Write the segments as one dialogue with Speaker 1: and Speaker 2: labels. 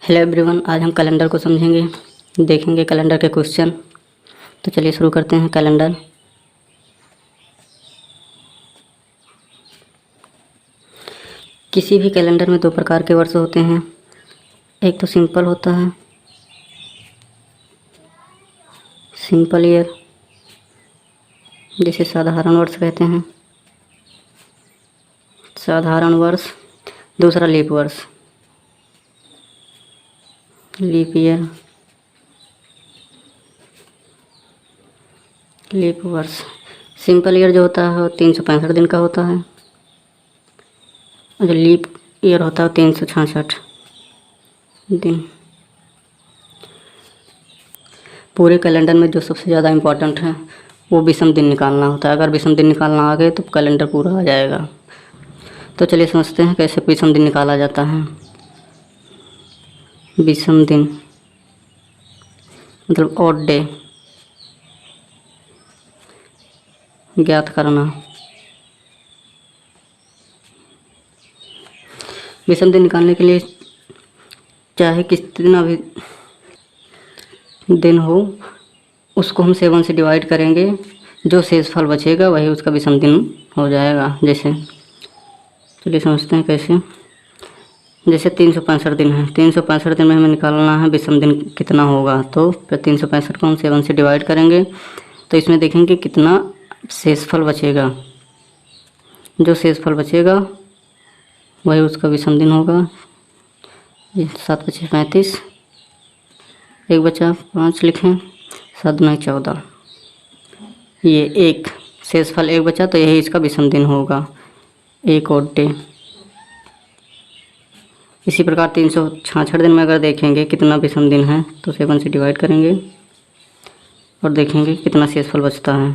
Speaker 1: Hello everyone, आज हम calendar को समझेंगे, देखेंगे कैलेंडर के क्वेश्चन। तो चलिए शुरू करते हैं। कैलेंडर किसी भी कैलेंडर में दो प्रकार के वर्ष होते हैं। एक तो सिंपल होता है, सिंपल ईयर, जिसे साधारण वर्ष कहते हैं, साधारण वर्ष। दूसरा लीप वर्ष, लीप ईयर, लीप वर्ष। सिंपल ईयर जो होता है वो 365 दिन का होता है, और जो लीप ईयर होता है 366 दिन। पूरे कैलेंडर में जो सबसे ज़्यादा इम्पोर्टेंट है वो विषम दिन निकालना होता है। अगर विषम दिन निकालना आ गए तो कैलेंडर पूरा आ जाएगा। तो चलिए समझते हैं कैसे विषम दिन निकाला जाता है। विषम दिन मतलब ऑड डे ज्ञात करना। विषम दिन निकालने के लिए चाहे कितना भी दिन हो, उसको हम 7 से डिवाइड करेंगे, जो शेषफल बचेगा वही उसका विषम दिन हो जाएगा। जैसे चलिए समझते हैं कैसे। जैसे 365 दिन है, 365 दिन में हमें निकालना है विषम दिन कितना होगा। तो 365 को हम 7 से डिवाइड करेंगे तो इसमें देखेंगे कितना शेषफल बचेगा। जो शेषफल बचेगा वही उसका विषम दिन होगा। ये 7 बचे 35, एक बचा 5 लिखें, 7 दूनी 14। ये एक शेषफल एक बचा तो यही इसका विषम दिन होगा, एक और डे। इसी प्रकार 366 दिन में अगर देखेंगे कितना विषम दिन है तो 7 से डिवाइड करेंगे और देखेंगे कितना शेषफल बचता है।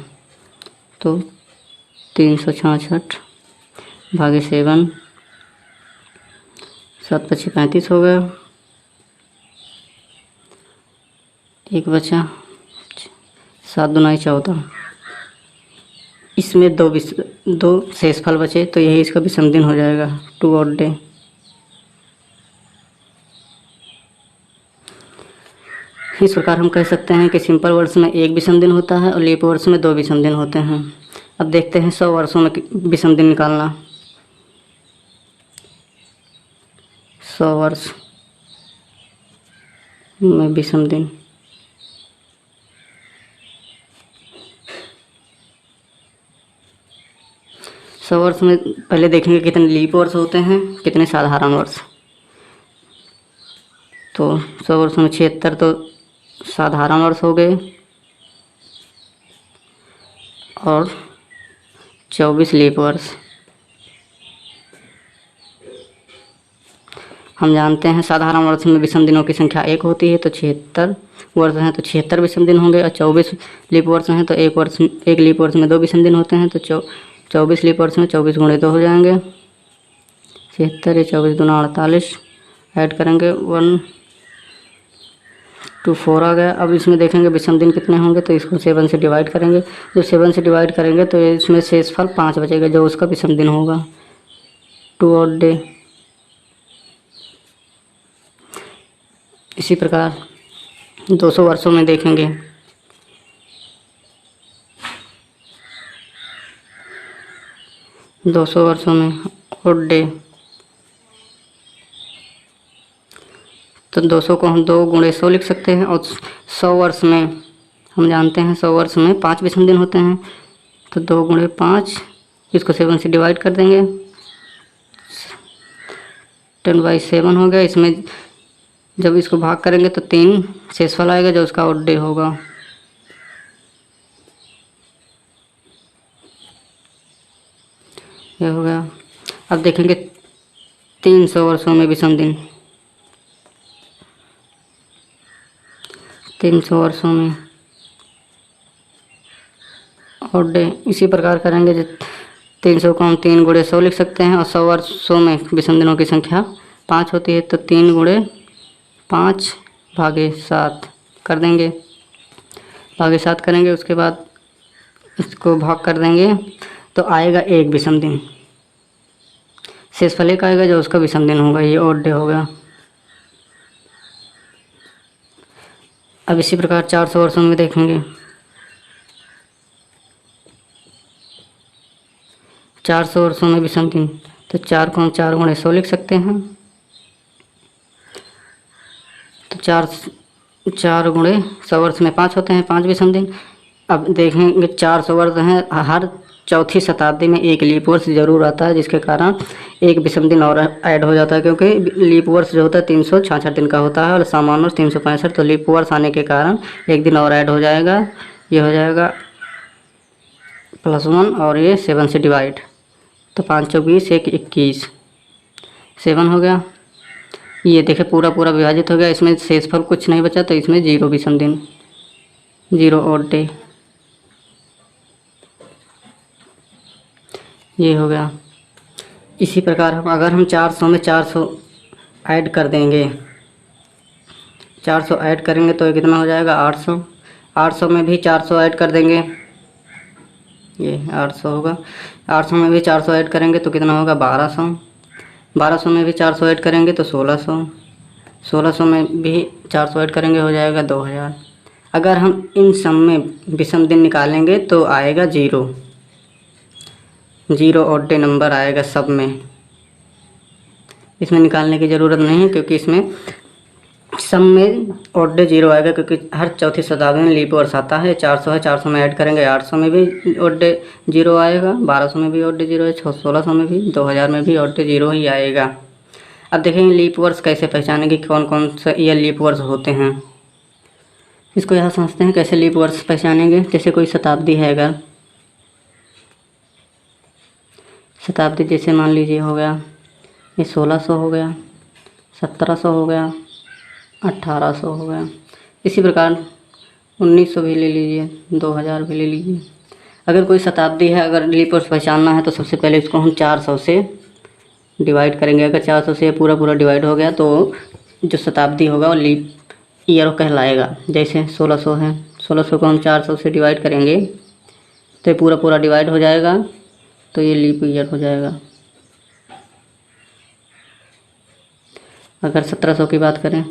Speaker 1: तो 366 भागे 7, 7 पच्चीस 35 हो गया, एक बचा, 7 दूनी 14। इसमें दो शेषफल बचे तो यही इसका विषम दिन हो जाएगा, 2 ऑड डे। इस प्रकार हम कह सकते हैं कि सिंपल वर्ष में एक विषम दिन होता है और लीप वर्ष में 2 विषम दिन होते हैं। अब देखते हैं 100 वर्षों में विषम दिन निकालना। 100 वर्ष में विषम दिन, सौ वर्ष में पहले देखेंगे कितने लीप वर्ष होते हैं, कितने साधारण वर्ष। तो 100 वर्षों में 76 तो साधारण वर्ष हो गए और 24 लीप वर्ष। हम जानते हैं साधारण वर्ष में विषम दिनों की संख्या 1 होती है, तो 76 वर्ष हैं तो 76 विषम दिन होंगे, और 24 लीप वर्ष हैं तो एक लीप वर्ष में 2 विषम दिन होते हैं। तो 24 लीप वर्ष में 24 गुणे 2 हो जाएंगे 76, 24 दूना 48, ऐड करेंगे 1 2 4 आ गया। अब इसमें देखेंगे विषम दिन कितने होंगे तो इसको 7 से डिवाइड करेंगे। जब 7 से डिवाइड करेंगे तो इसमें शेषफल 5 बचेगा, जो उसका विषम दिन होगा, 2 ऑड डे। इसी प्रकार 200 वर्षों में देखेंगे, दो सौ वर्षों में ऑड डे, तो 200 को हम 2 गुणे 100 लिख सकते हैं। और 100 वर्ष में हम जानते हैं 100 वर्ष में 5 विषम दिन होते हैं, तो 2 गुणे 5, इसको 7 से डिवाइड कर देंगे, 10/7 हो गया। इसमें जब इसको भाग करेंगे तो 3 शेषफल आएगा, जो उसका ऑड डे होगा। ये हो गया। अब देखेंगे 300 वर्षों में विषम दिन, 300 वर्षों में ऑड डे। इसी प्रकार करेंगे, 300 को हम 3 गुणे 100 लिख सकते हैं, और 100 वर्षों में विषम दिनों की संख्या 5 होती है, तो 3 गुणे 5 भागे 7 कर देंगे, भागे 7 करेंगे। उसके बाद इसको भाग कर देंगे तो आएगा एक विषम दिन, शेषफल एक आएगा जो उसका विषम दिन होगा, ये ऑड डे हो गया। अब इसी प्रकार 400 वर्षों में देखेंगे। 400 वर्षों में विषम दिन, तो 4 को हम 4 गुणे 100 लिख सकते हैं। तो 4 गुणे 100 वर्ष में 5 होते हैं, 5 विषम दिन। अब देखेंगे 400 वर्ष हैं, हर चौथी शताब्दी में एक लीप वर्ष जरूर आता है, जिसके कारण एक विषम दिन और ऐड हो जाता है, क्योंकि लीप वर्ष जो होता है 366 दिन का होता है और सामान्य वर्ष 365। तो लीप वर्ष आने के कारण एक दिन और ऐड हो जाएगा। ये हो जाएगा +1 और ये 7 से डिवाइड, तो 5 चौक 20, 1 21, 7 हो गया। ये देखिए पूरा पूरा विभाजित हो गया, इसमें शेषफल कुछ नहीं बचा, तो इसमें 0 विषम दिन, 0 ऑड डे, ये हो गया। इसी प्रकार अगर हम 400 में 400 ऐड कर देंगे, 400 ऐड करेंगे तो कितना हो जाएगा 800। 800 में भी 400 ऐड कर देंगे, ये 800 होगा। 800 में भी 400 ऐड करेंगे तो कितना होगा 1200। 1200 में भी 400 ऐड करेंगे तो 1600। 1600 में भी 400 ऐड करेंगे हो जाएगा 2000। अगर हम इन सब में विषम दिन निकालेंगे तो आएगा 0, 0 ऑड डे नंबर आएगा सब में। इसमें निकालने की ज़रूरत नहीं है, क्योंकि इसमें सब में ऑड डे 0 आएगा, क्योंकि हर चौथी शताब्दी में लीप वर्ष आता है। 400 है, 400 में ऐड करेंगे 800 में भी ऑड डे 0 आएगा, 1200 में भी ऑड डे 0 है, 1600 में भी, 2000 में भी ऑड डे 0 ही आएगा। अब देखेंगे लीप वर्ष कैसे पहचानेंगे, कौन कौन से ये लीप वर्ष होते हैं। इसको यहाँ समझते हैं कैसे लीप वर्ष पहचानेंगे। जैसे कोई शताब्दी है, अगर शताब्दी जैसे मान लीजिए हो गया ये 1600 हो गया, 1700 हो गया, 1800 हो गया। इसी प्रकार 1900 भी ले लीजिए, 2000 भी ले लीजिए। अगर कोई शताब्दी है, अगर लीप वर्ष पहचानना है तो सबसे पहले इसको हम 400 से डिवाइड करेंगे। अगर 400 से पूरा पूरा डिवाइड हो गया तो जो शताब्दी होगा वो लीप ईयर कहलाएगा। जैसे 1600 है, 1600 को हम 400 से डिवाइड करेंगे तो ये पूरा पूरा डिवाइड हो जाएगा, तो ये लीप ईयर हो जाएगा। अगर 1700 की बात करें,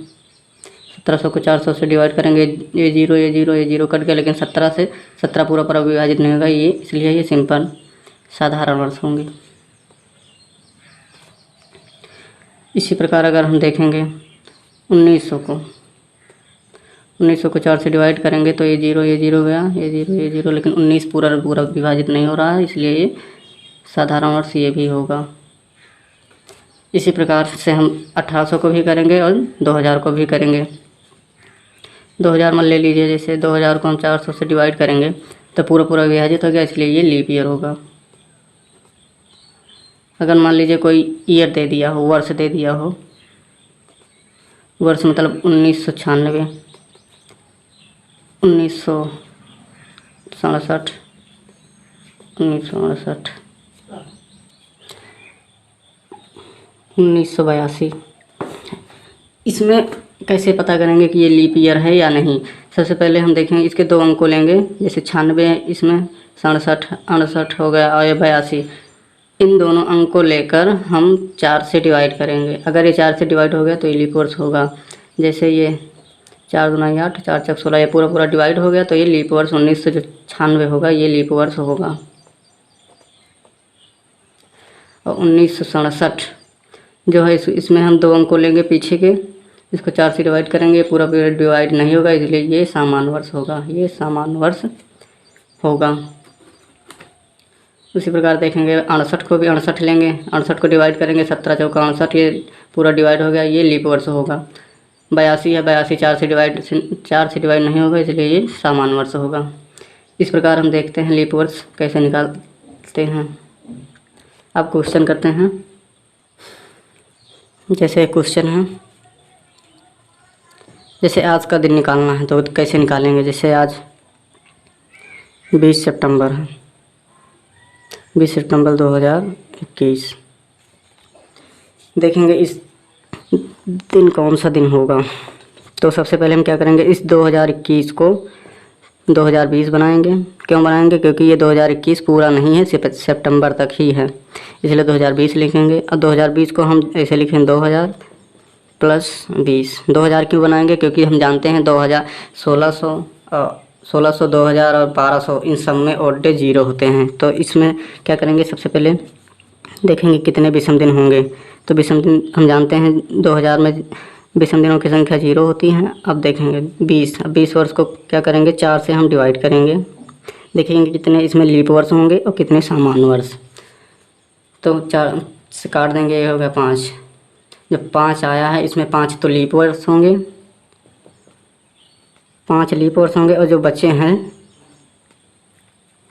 Speaker 1: 1700 को 400 से डिवाइड करेंगे, ये 0 ये 0 ये 0 कट गया, लेकिन 17 से 17 पूरा पूरा विभाजित नहीं होगा, ये इसलिए ये सिंपल साधारण वर्ष होंगे। इसी प्रकार अगर हम देखेंगे 1900 को 4 से डिवाइड करेंगे तो ये 0 ये 0 गया, ये 0 ये 0, लेकिन 19 पूरा पूरा विभाजित नहीं हो रहा है, इसलिए ये साधारण वर्ष ये भी होगा। इसी प्रकार से हम 1800 को भी करेंगे और 2000 को भी करेंगे। 2000 मान ले लीजिए, जैसे 2000 को हम 400 से डिवाइड करेंगे तो पूरा पूरा विभाजित हो गया, इसलिए ये लीप ईयर होगा। अगर मान लीजिए कोई ईयर दे दिया हो, वर्ष दे दिया हो, वर्ष मतलब 1996, 1967, 1968, 1982, इसमें कैसे पता करेंगे कि ये लीप ईयर है या नहीं। सबसे पहले हम देखेंगे इसके 2 अंक को लेंगे, जैसे 96 है, इसमें 67 68 हो गया और ये 82, इन दोनों अंक को लेकर हम 4 से डिवाइड करेंगे। अगर ये 4 से डिवाइड हो गया तो ये लीप वर्ष होगा। जैसे ये 4 दूना 8, 4 चौक 16, ये पूरा पूरा डिवाइड हो गया, तो ये लीप वर्ष 1996 होगा, ये लीप वर्ष होगा। और 1967 जो है इसमें हम 2 अंक को लेंगे पीछे के, इसको 4 से डिवाइड करेंगे, पूरा पूरा डिवाइड नहीं होगा, इसलिए ये सामान्य वर्ष होगा, ये सामान्य वर्ष होगा। उसी प्रकार देखेंगे 68 को भी 68 लेंगे, 68 को डिवाइड करेंगे, 17 चौका 68, ये पूरा डिवाइड हो गया, ये लीप वर्ष होगा। 82 है, 82 4 से डिवाइड नहीं होगा, इसलिए ये सामान्य वर्ष होगा। इस प्रकार हम देखते हैं लीप वर्ष कैसे निकालते हैं। अब क्वेश्चन करते हैं। जैसे क्वेश्चन है, जैसे आज का दिन निकालना है तो कैसे निकालेंगे। जैसे आज 20 सितंबर है, 20 सितंबर 2021। देखेंगे इस दिन कौन सा दिन होगा, तो सबसे पहले हम क्या करेंगे, इस 2021 को 2020 बनाएंगे। क्यों बनाएंगे, क्योंकि ये 2021 पूरा नहीं है, सिर्फ सितंबर तक ही है, इसलिए 2020 लिखेंगे। और 2020 को हम ऐसे लिखें 2000, प्लस 20। 2000 क्यों बनाएंगे? क्योंकि हम जानते हैं 2000 1600 2000 और 1200 इन सब में ऑड डे 0 होते हैं। तो इसमें क्या करेंगे, सबसे पहले देखेंगे कितने विषम दिन होंगे। तो विषम दिन हम जानते हैं 2000 में विषम दिनों की संख्या 0 होती है। अब देखेंगे 20। अब 20 वर्ष को क्या करेंगे, 4 से हम डिवाइड करेंगे, देखेंगे कितने इसमें लीप वर्ष होंगे और कितने सामान्य वर्ष। तो 4 से काट देंगे, ये हो गया 5। जब 5 आया है इसमें 5 तो लीप वर्ष होंगे, 5 लीप वर्ष होंगे, और जो बचे हैं,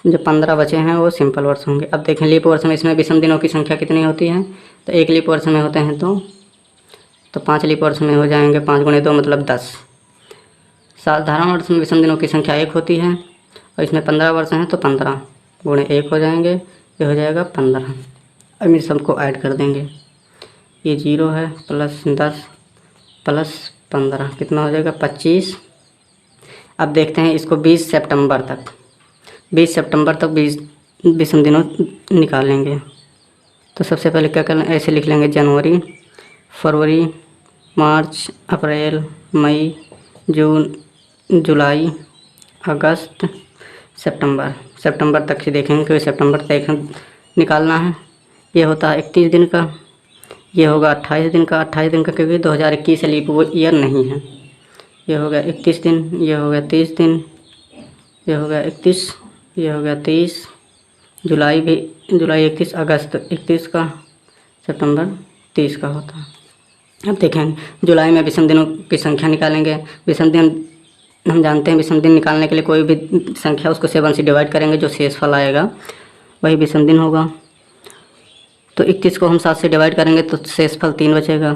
Speaker 1: जो 15 बचे हैं वो सिंपल वर्ष होंगे। अब देखें लीप वर्ष में इसमें विषम दिनों की संख्या कितनी होती है, तो 1 लीप वर्ष में होते हैं तो 5 लीप वर्ष में हो जाएंगे 5 गुणे 2 मतलब 10। साधारण वर्ष में विषम दिनों की संख्या 1 होती है और इसमें 15 वर्ष हैं तो 15 गुणे 1 हो जाएंगे, ये हो जाएगा 15। अब इन सबको ऐड कर देंगे, ये 0 है प्लस 10 प्लस 15 कितना हो जाएगा 25। अब देखते हैं इसको 20 सितंबर तक 20 विषम दिनों निकालेंगे। तो सबसे पहले क्या करना, ऐसे लिख लेंगे जनवरी, फरवरी, मार्च, अप्रैल, मई, जून, जुलाई, अगस्त, सितंबर तक से देखेंगे क्योंकि सितंबर तक निकालना है। ये होता है 31 दिन का, ये होगा 28 दिन का, 28 दिन का क्योंकि 2021 लीप ईयर नहीं है। ये हो गया 31 दिन, ये हो गया 30 दिन, ये हो गया 31, ये हो गया 30, जुलाई 31, अगस्त 31 का, सितंबर 30 का होता है। अब देखें जुलाई में विषम दिनों की संख्या निकालेंगे। विषम दिन हम जानते हैं, विषम दिन निकालने के लिए कोई भी संख्या उसको 7 से डिवाइड करेंगे, जो शेषफल आएगा वही विषम दिन होगा। तो 31 को हम 7 से डिवाइड करेंगे तो शेषफल 3 बचेगा।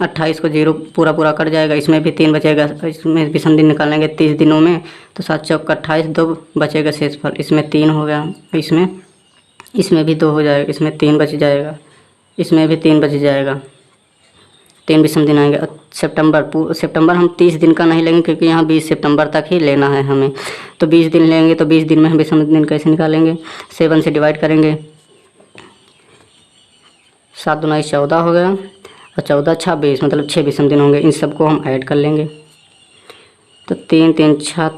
Speaker 1: 28 को 0 पूरा कट जाएगा, इसमें भी 3 बचेगा। इसमें विषम दिन निकालेंगे 30 दिनों में तो 7 चौक 28, 2 बचेगा शेषफल, इसमें 3 हो गया, इसमें भी 2 हो जाएगा, इसमें 3 बच जाएगा, इसमें भी 3 बच जाएगा, 3 विषम दिन आएंगे। सितंबर हम 30 दिन का नहीं लेंगे क्योंकि यहाँ 20 सितंबर तक ही लेना है हमें, तो 20 दिन लेंगे। तो 20 दिन में हम विषम दिन कैसे निकालेंगे, 7 से डिवाइड करेंगे, 7 दूना 14 हो गया और 14 26 मतलब 6 विषम दिन होंगे। इन सबको हम ऐड कर लेंगे तो 3 3 6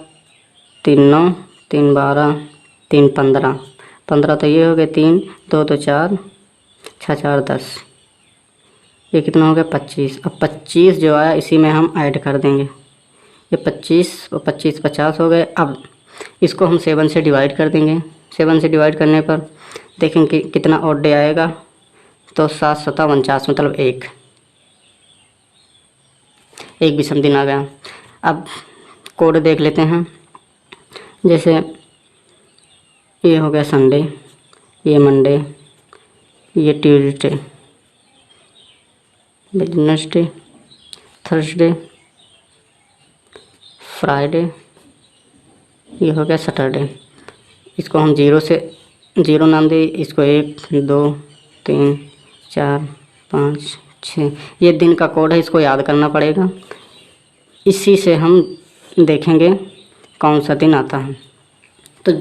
Speaker 1: 3 9 3 12 3 15 तो ये हो गए 3 2 तो 4 6 4 10, ये कितना हो गया 25। अब 25 जो आया इसी में हम ऐड कर देंगे, ये 25 और 25 50 हो गए। अब इसको हम 7 से डिवाइड कर देंगे। 7 से डिवाइड करने पर देखेंगे कितना ऑड डे आएगा, तो 7 7 49 मतलब एक विषम दिन आ गया। अब कोड देख लेते हैं, जैसे ये हो गया संडे, ये मंडे, ये ट्यूसडे, वेडनेसडे, थर्सडे, फ्राइडे, ये हो गया सैटरडे। इसको हम 0 नाम दें, इसको 1 2 3 4 5 6, ये दिन का कोड है, इसको याद करना पड़ेगा। इसी से हम देखेंगे कौन सा दिन आता है। तो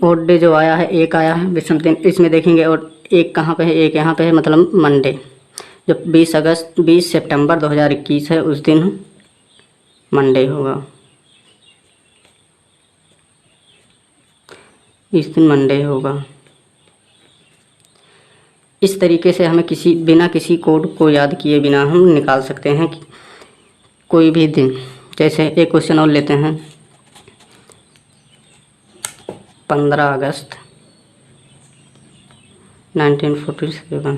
Speaker 1: ऑड डे जो आया है 1 आया है विषम दिन, इसमें देखेंगे और 1 कहाँ पे है, 1 यहाँ पे है मतलब मंडे। जब 20 सितंबर 2021 है उस दिन मंडे होगा, इस दिन मंडे होगा। इस तरीके से हमें बिना किसी कोड को याद किए बिना हम निकाल सकते हैं कि कोई भी दिन। जैसे एक क्वेश्चन और लेते हैं, 15 अगस्त 1947।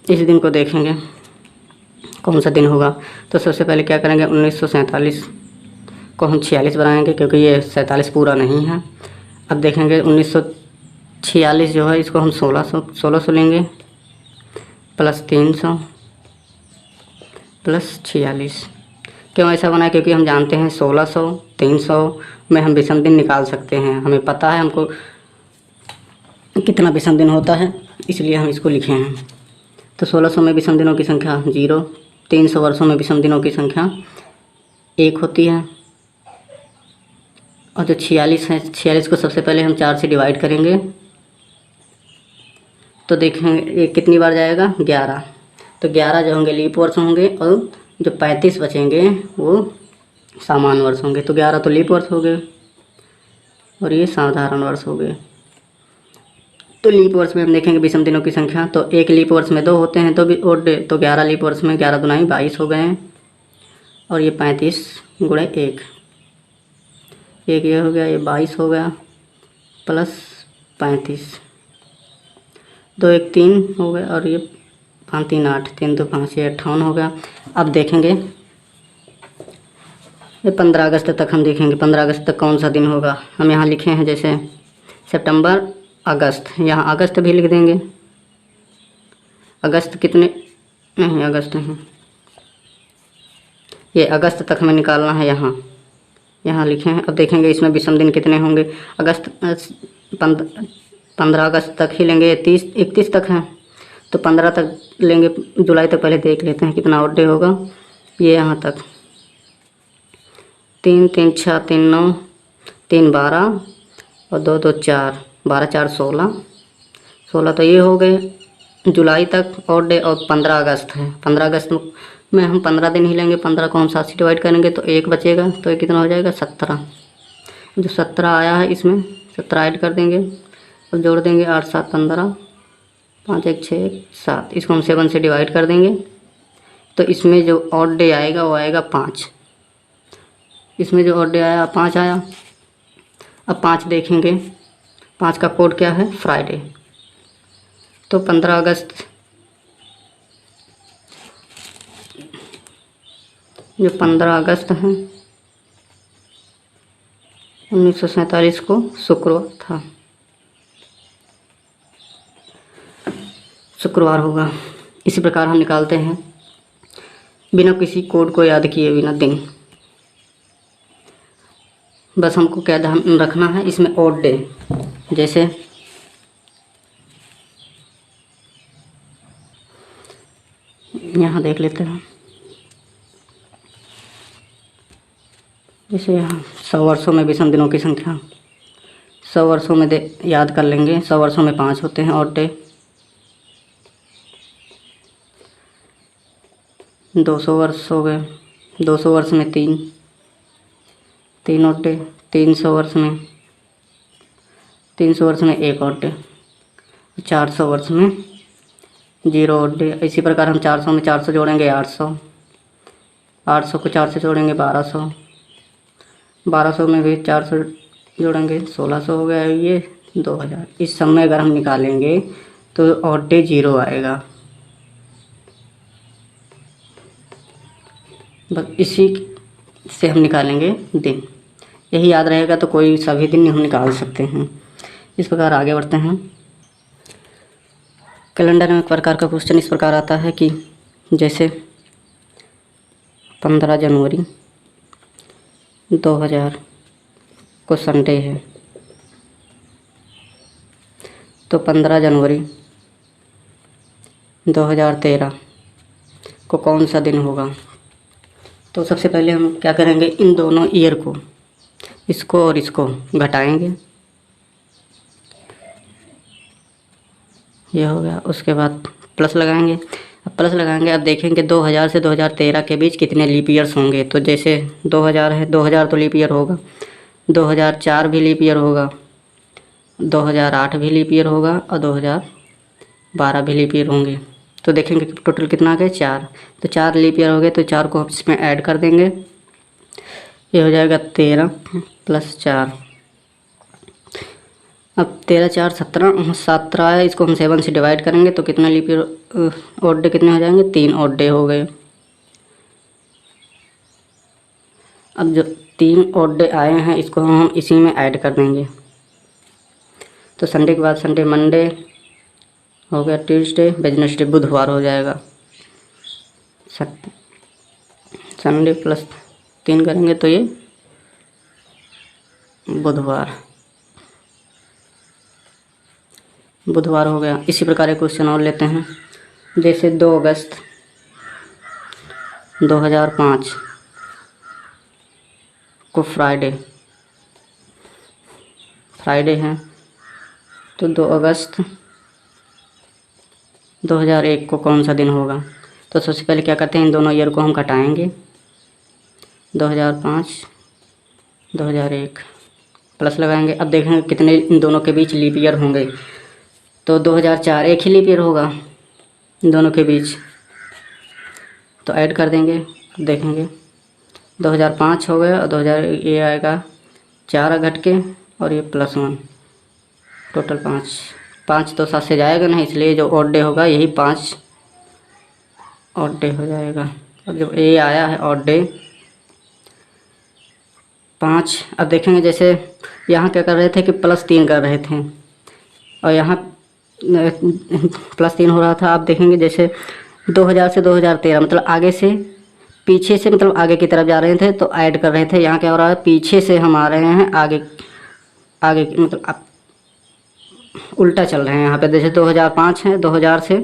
Speaker 1: इस दिन को देखेंगे कौन सा दिन होगा। तो सबसे पहले क्या करेंगे, 1947 को हम 46 बनाएंगे क्योंकि ये 47 पूरा नहीं है। अब देखेंगे 1946 जो है इसको हम 1600 लेंगे प्लस 300 प्लस 46। क्यों ऐसा बना, क्योंकि हम जानते हैं 1600 300 में हम विषम दिन निकाल सकते हैं, हमें पता है हमको कितना विषम दिन होता है, इसलिए हम इसको लिखे हैं। तो 1600 में विषम दिनों की संख्या 0, 300 वर्षों में विषम दिनों की संख्या 1 होती है। और जो 46 है, 46 को सबसे पहले हम 4 से डिवाइड करेंगे तो देखेंगे ये कितनी बार जाएगा, 11। तो 11 जो होंगे लीप वर्ष होंगे और जो 35 बचेंगे वो सामान्य वर्ष होंगे। तो 11 तो लीप वर्ष हो गए और ये साधारण वर्ष हो गए। तो लीप वर्ष में हम देखेंगे विषम दिनों की संख्या, तो एक लीप वर्ष में 2 होते हैं तो भी और तो 11 लीप वर्ष में 11 दूनी 22 हो गए हैं और ये 35 गुणे 1, ये हो गया, ये 22 हो गया प्लस 35, 2 1 3 हो गया और ये 5 3 8, 3 2 5, ये 58 हो गया। अब देखेंगे ये 15 अगस्त तक हम देखेंगे 15 अगस्त तक कौन सा दिन होगा। हम यहाँ लिखे हैं जैसे सितंबर अगस्त, यहाँ अगस्त भी लिख देंगे। अगस्त कितने, नहीं अगस्त नहीं, ये अगस्त तक हमें निकालना है। यहाँ लिखे हैं। अब देखेंगे इसमें विषम दिन कितने होंगे। अगस्त 15 अगस्त तक ही लेंगे, 30 31 तक है तो 15 तक लेंगे, जुलाई तक पहले देख लेते हैं कितना और डे होगा। ये यहाँ तक 3 3 6 3 9 3 12 और 2 2 4, 12 4 16, तो ये हो गए जुलाई तक और डे। और 15 अगस्त है, 15 अगस्त में हम 15 दिन ही लेंगे। 15 को हम 7 से डिवाइड करेंगे तो 1 बचेगा, तो ये कितना हो जाएगा 17। जो 17 आया है इसमें 17 ऐड कर देंगे और जोड़ देंगे 8 7 15, 5 1 6 7, इसको हम 7 से डिवाइड कर देंगे तो इसमें जो ऑड डे आएगा वो आएगा 5। इसमें जो ऑड डे आया 5 आया। अब 5 देखेंगे, 5 का कोड क्या है, फ्राइडे। तो 15 अगस्त जो 15 अगस्त है 1947 को शुक्रवार था, शुक्रवार होगा। इसी प्रकार हम निकालते हैं बिना किसी कोड को याद किए बिना दिन। बस हमको क्या ध्यान रखना है इसमें ऑड डे, जैसे यहाँ देख लेते हैं, जैसे यहाँ 100 वर्षों में विषम दिनों की संख्या 100 वर्षों में याद कर लेंगे। 100 वर्षों में 5 होते हैं ऑड डे। 200 वर्ष हो गए, 200 वर्ष में 3 ऑड डे। 300 वर्ष में 1 ऑड डे। 400 वर्ष में 0 ऑड डे। इसी प्रकार हम 400 में 400 जोड़ेंगे 800, 800 को 4 से जोड़ेंगे 1200, 1200 में भी 400 जोड़ेंगे 1600 हो गया। ये 2000। इस समय अगर हम निकालेंगे तो ऑड डे 0 आएगा। बस इसी से हम निकालेंगे दिन, यही याद रहेगा तो कोई सभी दिन हम निकाल सकते हैं। इस प्रकार आगे बढ़ते हैं। कैलेंडर में एक प्रकार का क्वेश्चन इस प्रकार आता है कि जैसे 15 जनवरी 2000 को संडे है तो 15 जनवरी 2013 को कौन सा दिन होगा। तो सबसे पहले हम क्या करेंगे, इन दोनों ईयर को, इसको और इसको घटाएंगे, ये हो गया। उसके बाद प्लस लगाएंगे। अब प्लस लगाएंगे, अब देखेंगे 2000 से 2013 के बीच कितने लीप ईयर्स होंगे। तो जैसे 2000 है, 2000 तो लीप ईयर होगा, 2004 भी लीप ईयर होगा, 2008 भी लीप ईयर होगा और 2012 भी लीप ईयर होंगे। तो देखेंगे टोटल कितना आ गया, 4। तो 4 लीप ईयर हो गए तो 4 को हम इसमें ऐड कर देंगे, ये हो जाएगा 13 + 4। अब 13 4 17 है, इसको हम 7 से डिवाइड करेंगे तो कितना लीप ईयर ऑड डे कितने हो जाएंगे, 3 ऑड डे हो गए। अब जो 3 ऑड डे आए हैं इसको हम इसी में ऐड कर देंगे। तो संडे के बाद संडे, मंडे हो गया, ट्यूसडे, वेडनेसडे, बुधवार हो जाएगा। संडे +3 करेंगे तो ये बुधवार हो गया। इसी प्रकार एक क्वेश्चन और लेते हैं, जैसे 2 अगस्त 2005 को फ्राइडे है तो 2 अगस्त 2001 को कौन सा दिन होगा। तो सबसे पहले क्या करते हैं, इन दोनों ईयर को हम घटाएंगे। 2005, 2001 प्लस लगाएंगे। अब देखेंगे कितने इन दोनों के बीच लीप ईयर होंगे। तो 2004 एक ही लीप ईयर होगा इन दोनों के बीच, तो ऐड कर देंगे। देखेंगे 2005 हो गया और 2000 ये आएगा 4 घट के और ये +1, टोटल 5। 5 तो 7 से जाएगा नहीं, इसलिए जो ऑड डे होगा यही 5 ऑड डे हो जाएगा। अब जब ये आया है ऑड डे 5, अब देखेंगे जैसे यहाँ क्या कर रहे थे कि +3 कर रहे थे और यहाँ +3 हो रहा था। आप देखेंगे जैसे 2000 से 2013 मतलब आगे से पीछे से, मतलब आगे की तरफ जा रहे थे तो ऐड कर रहे थे। यहाँ क्या हो रहा है, पीछे से हम आ रहे हैं आगे, आगे मतलब आप उल्टा चल रहे हैं। यहाँ पे जैसे 2005 है, 2000 से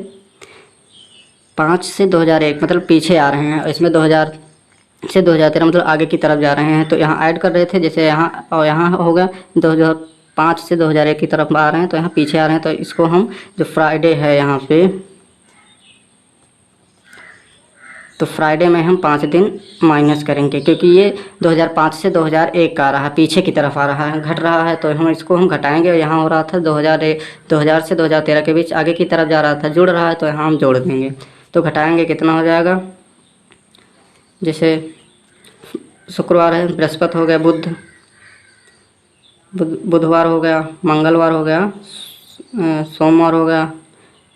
Speaker 1: 5 से 2001 मतलब पीछे आ रहे हैं, और इसमें 2000 से 2013 मतलब आगे की तरफ जा रहे हैं। तो यहाँ ऐड कर रहे थे जैसे यहाँ, और यहाँ होगा 2005 से 2001 की तरफ आ रहे हैं तो यहाँ पीछे आ रहे हैं। तो इसको हम जो फ्राइडे है यहाँ पे, तो फ्राइडे में हम 5 दिन माइनस करेंगे, क्योंकि ये 2005 से 2001 का आ रहा है, पीछे की तरफ आ रहा है, घट रहा है। तो हम इसको हम घटाएंगे। और यहाँ हो रहा था 2000 से 2013 के बीच आगे की तरफ जा रहा था, जुड़ रहा है, तो यहाँ हम जोड़ देंगे। तो घटाएंगे कितना हो जाएगा, जैसे शुक्रवार है, बृहस्पति हो गया, बुधवार हो गया, मंगलवार हो गया, सोमवार हो गया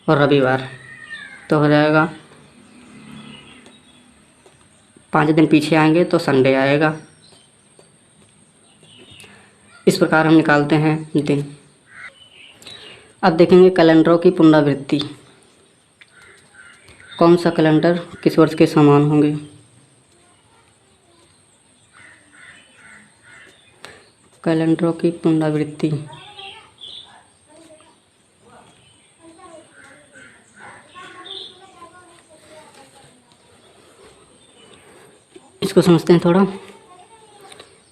Speaker 1: और रविवार। तो हो जाएगा 5 दिन पीछे आएंगे तो संडे आएगा। इस प्रकार हम निकालते हैं दिन। अब देखेंगे कैलेंडरों की पुनरावृत्ति। कौन सा कैलेंडर किस वर्ष के समान होंगे। कैलेंडरों की पुनरावृत्ति, इसको समझते हैं थोड़ा।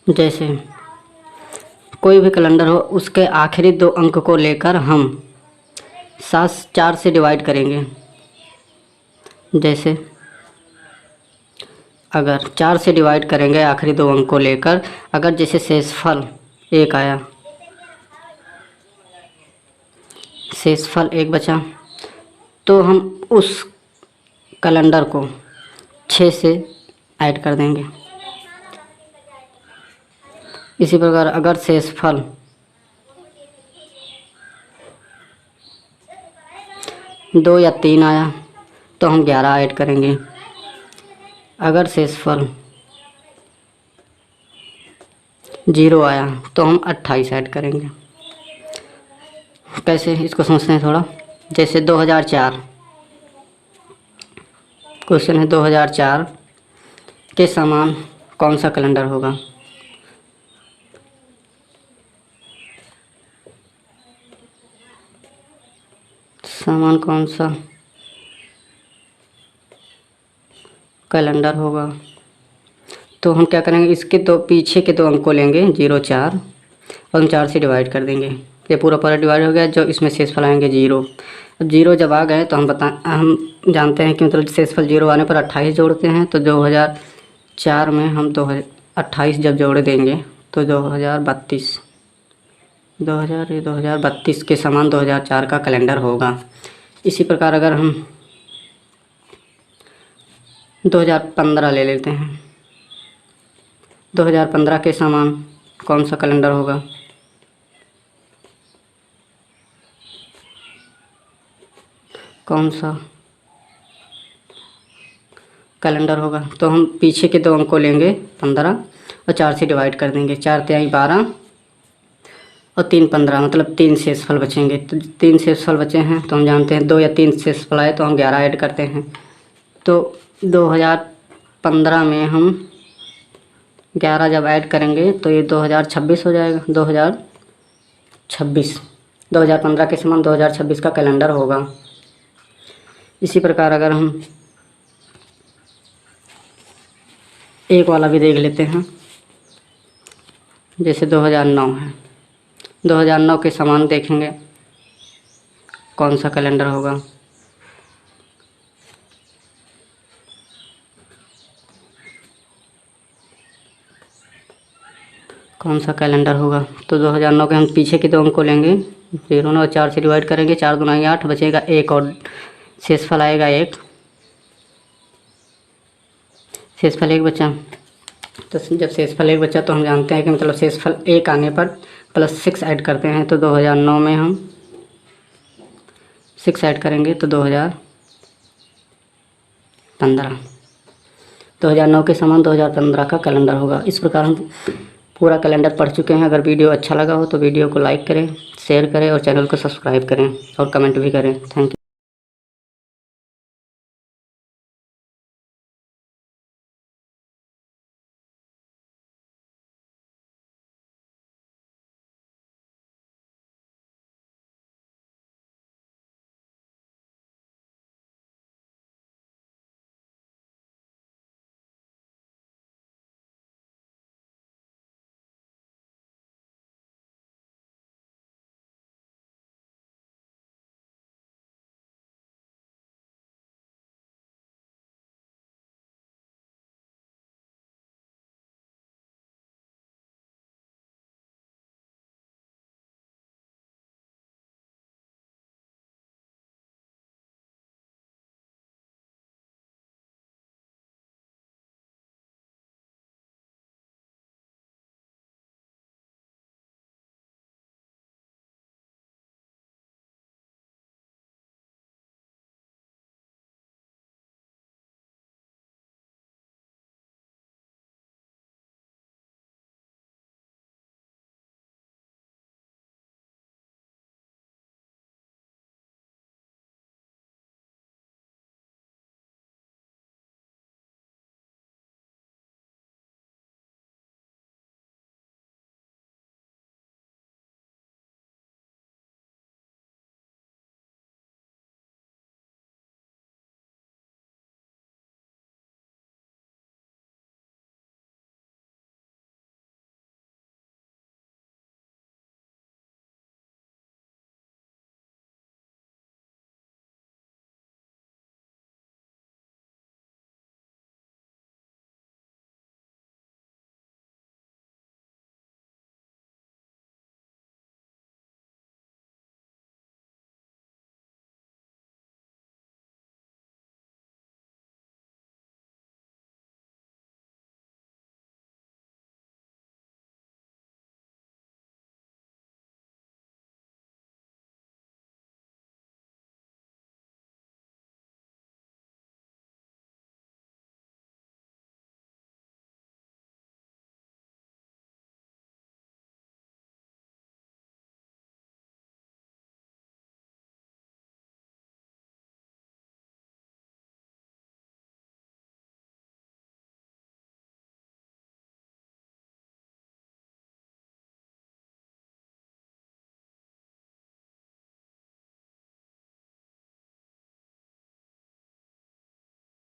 Speaker 1: जैसे कोई भी कैलेंडर हो, उसके आखिरी 2 अंक को लेकर हम 4 से डिवाइड करेंगे। जैसे अगर 4 से डिवाइड करेंगे आखिरी 2 अंक को लेकर, अगर जैसे शेषफल 1 आया, शेषफल 1 बचा, तो हम उस कैलेंडर को 6 से ऐड कर देंगे। इसी प्रकार अगर शेषफल 2 या 3 आया तो हम 11 ऐड करेंगे। अगर शेषफल 0 आया तो हम 28 ऐड करेंगे। कैसे, इसको समझते हैं थोड़ा। जैसे 2004 क्वेश्चन है, 2004 के समान कौन सा कैलेंडर होगा। समान कौन सा कैलेंडर होगा, तो हम क्या करेंगे, इसके 2 पीछे के 2 अंक को लेंगे 0, 4, और हम 4 से डिवाइड कर देंगे। ये पूरा डिवाइड हो गया। जो इसमें शेषफल आएंगे 0। अब 0 जब आ गए तो हम जानते हैं कि मतलब शेषफल 0 आने पर 28 जोड़ते हैं। तो 2004 में हम 28 जब जोड़ देंगे तो 2032 के समान 2004 का कैलेंडर होगा। इसी प्रकार अगर हम 2015 ले लेते हैं, 2015 के समान कौन सा कैलेंडर होगा। कौन सा कैलेंडर होगा, तो हम पीछे के 2 अंक को लेंगे 15 और 4 से डिवाइड कर देंगे। 4 तिहाई 12 और 3 15 मतलब 3 शेषफल बचेंगे। तो 3 शेषफल बचे हैं तो हम जानते हैं 2 या 3 शेषफल आए तो हम 11 ऐड करते हैं। तो 2015 में हम 11 जब ऐड करेंगे तो ये 2026 हो जाएगा। 2026 2015 के समान 2026 का कैलेंडर होगा। इसी प्रकार अगर हम एक वाला भी देख लेते हैं, जैसे 2009 है, 2009 के समान देखेंगे कौन सा कैलेंडर होगा। कौन सा कैलेंडर होगा। तो 2009 के हम पीछे के 2 अंक को लेंगे, 0 और 4 से डिवाइड करेंगे, 4 दूना 8, बचेगा 1 और शेषफल आएगा 1, शेषफल 1 बचा। तो जब शेषफल 1 बचा तो हम जानते हैं कि मतलब शेषफल 1 आने पर +6 ऐड करते हैं। तो 2009 में हम 6 ऐड करेंगे तो 2015, 2009 के समान 2015 का कैलेंडर होगा। इस प्रकार हम पूरा कैलेंडर पढ़ चुके हैं। अगर वीडियो अच्छा लगा हो तो वीडियो को लाइक करें, शेयर करें और चैनल को सब्सक्राइब करें और कमेंट भी करें। Thank you.